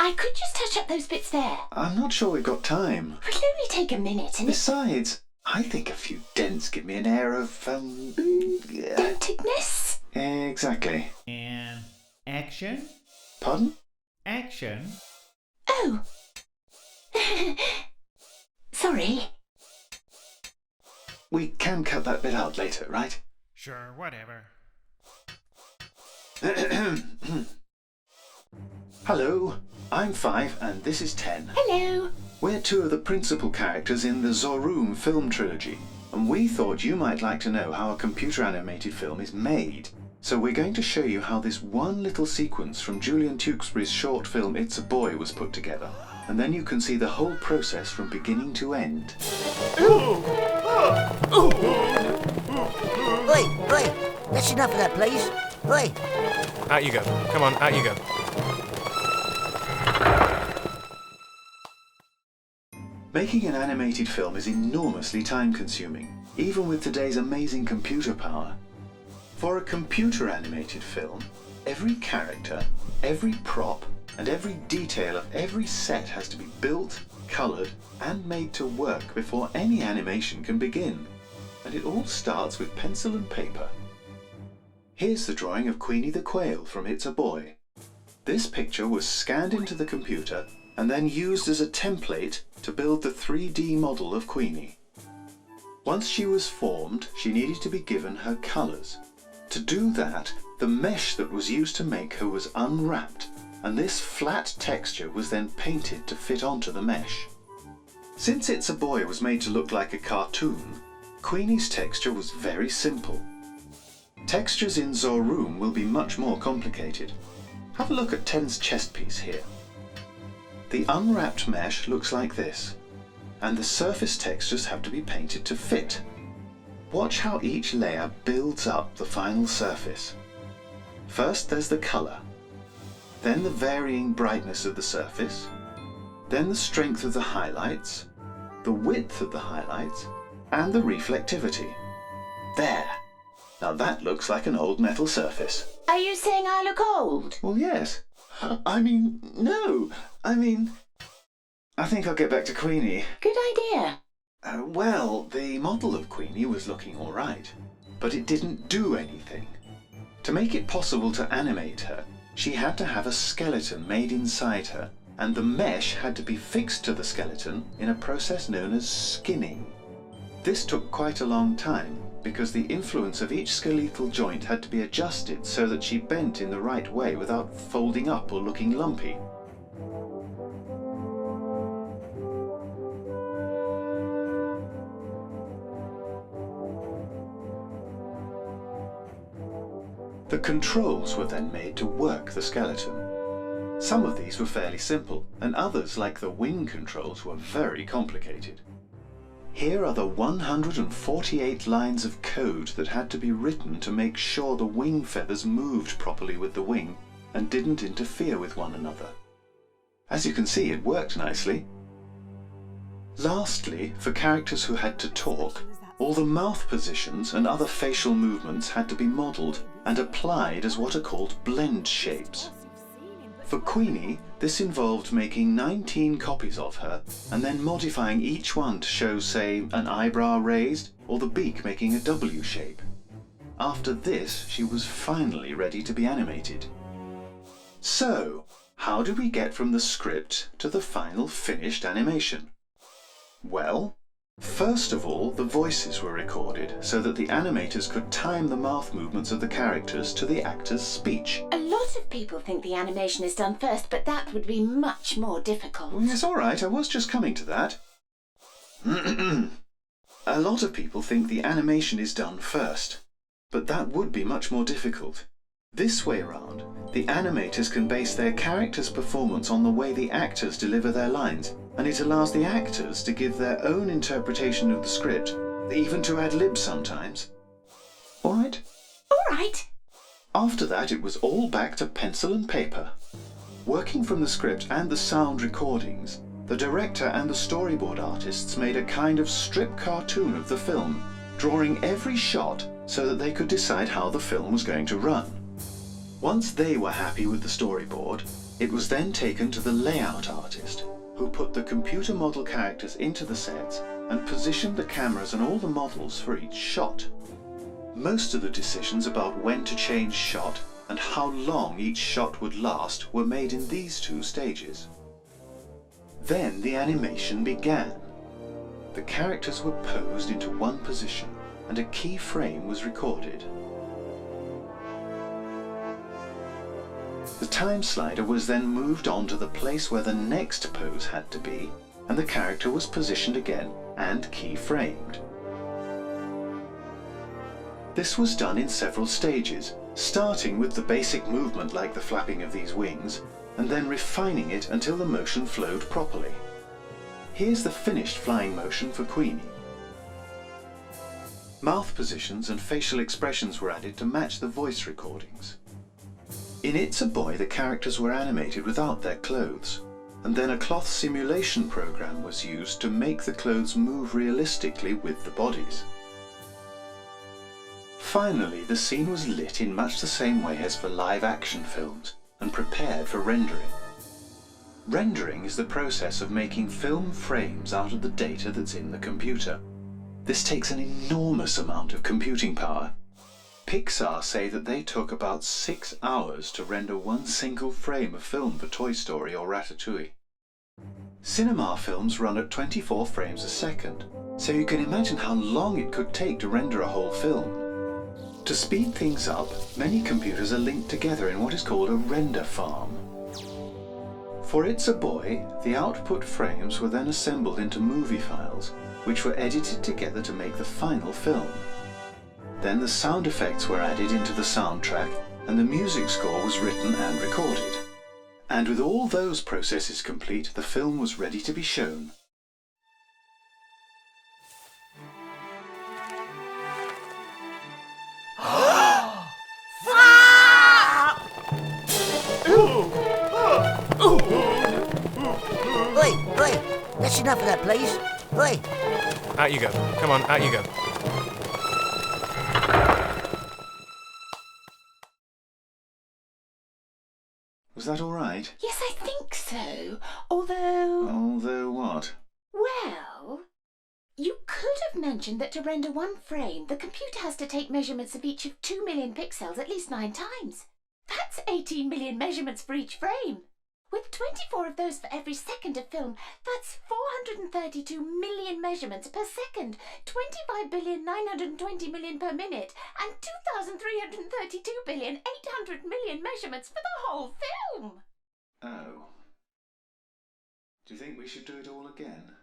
I could just touch up those bits there. I'm not sure we've got time. It'll only take a minute and Besides, I think a few dents give me an air of, Dentedness? Exactly. And action? Pardon? Action? Oh. Sorry. We can cut that bit out later, right? Sure, whatever. Hello, I'm 5 and this is 10. Hello. We're 2 of the principal characters in the xXorüm film trilogy, and we thought you might like to know how a computer animated film is made. So we're going to show you how this one little sequence from Julian Tewksbury's short film It's a Boy was put together, and then you can see the whole process from beginning to end. Oi, that's enough of that, please. Oi. Out you go. Come on, out you go. Making an animated film is enormously time-consuming, even with today's amazing computer power. For a computer animated film, every character, every prop, and every detail of every set has to be built, coloured, and made to work before any animation can begin. And it all starts with pencil and paper. Here's the drawing of Queenie the Quail from It's a Boy. This picture was scanned into the computer and then used as a template to build the 3D model of Queenie. Once she was formed, she needed to be given her colours. To do that, the mesh that was used to make her was unwrapped, and this flat texture was then painted to fit onto the mesh. Since It's a Boy was made to look like a cartoon, Queenie's texture was very simple. Textures in xXorüm will be much more complicated. Have a look at 10's chest piece here. The unwrapped mesh looks like this, and the surface textures have to be painted to fit. Watch how each layer builds up the final surface. First there's the colour, then the varying brightness of the surface, then the strength of the highlights, the width of the highlights, and the reflectivity. There! Now that looks like an old metal surface. Are you saying I look old? Well, yes. No. I think I'll get back to Queenie. Good idea. Well, the model of Queenie was looking all right, but it didn't do anything. To make it possible to animate her, she had to have a skeleton made inside her, and the mesh had to be fixed to the skeleton in a process known as skinning. This took quite a long time, because the influence of each skeletal joint had to be adjusted so that she bent in the right way without folding up or looking lumpy. The controls were then made to work the skeleton. Some of these were fairly simple, and others, like the wing controls, were very complicated. Here are the 148 lines of code that had to be written to make sure the wing feathers moved properly with the wing and didn't interfere with one another. As you can see, it worked nicely. Lastly, for characters who had to talk, all the mouth positions and other facial movements had to be modelled and applied as what are called blend shapes. For Queenie, this involved making 19 copies of her and then modifying each one to show, say, an eyebrow raised or the beak making a W shape. After this, she was finally ready to be animated. So, how do we get from the script to the final finished animation? Well, first of all, the voices were recorded so that the animators could time the mouth movements of the characters to the actor's speech. A lot of people think the animation is done first, but that would be much more difficult. Oh, yes, all right, I was just coming to that. A lot of people think the animation is done first, but that would be much more difficult. This way around, the animators can base their character's performance on the way the actors deliver their lines, and it allows the actors to give their own interpretation of the script, even to ad lib sometimes. All right? All right. After that, it was all back to pencil and paper. Working from the script and the sound recordings, the director and the storyboard artists made a kind of strip cartoon of the film, drawing every shot so that they could decide how the film was going to run. Once they were happy with the storyboard, It was then taken to the layout artist, who put the computer model characters into the sets and positioned the cameras and all the models for each shot. Most of the decisions about when to change shot and how long each shot would last were made in these two stages. Then the animation began. The characters were posed into one position and a key frame was recorded. The time slider was then moved on to the place where the next pose had to be, and the character was positioned again and key framed. This was done in several stages, starting with the basic movement like the flapping of these wings, and then refining it until the motion flowed properly. Here's the finished flying motion for Queenie. Mouth positions and facial expressions were added to match the voice recordings. In It's a Boy, the characters were animated without their clothes, and then a cloth simulation program was used to make the clothes move realistically with the bodies. Finally, the scene was lit in much the same way as for live-action films and prepared for rendering. Rendering is the process of making film frames out of the data that's in the computer. This takes an enormous amount of computing power. Pixar say that they took about 6 hours to render one single frame of film for Toy Story or Ratatouille. Cinema films run at 24 frames a second, so you can imagine how long it could take to render a whole film. To speed things up, many computers are linked together in what is called a render farm. For It's a Boy, the output frames were then assembled into movie files, which were edited together to make the final film. Then the sound effects were added into the soundtrack, and the music score was written and recorded. And with all those processes complete, the film was ready to be shown. Oi, that's enough of that, please. Oi. Out you go. Come on, out you go. Was that all right? Yes, I think so. Although... Although what? Well... You could have mentioned that to render one frame, the computer has to take measurements of each of 2 million pixels at least 9 times. That's 18 million measurements for each frame. With 24 of those for every second of film, that's 432 million measurements per second, 25,920,000,000 per minute, and 2,332,800,000,000 measurements for the whole film. Oh. Do you think we should do it all again?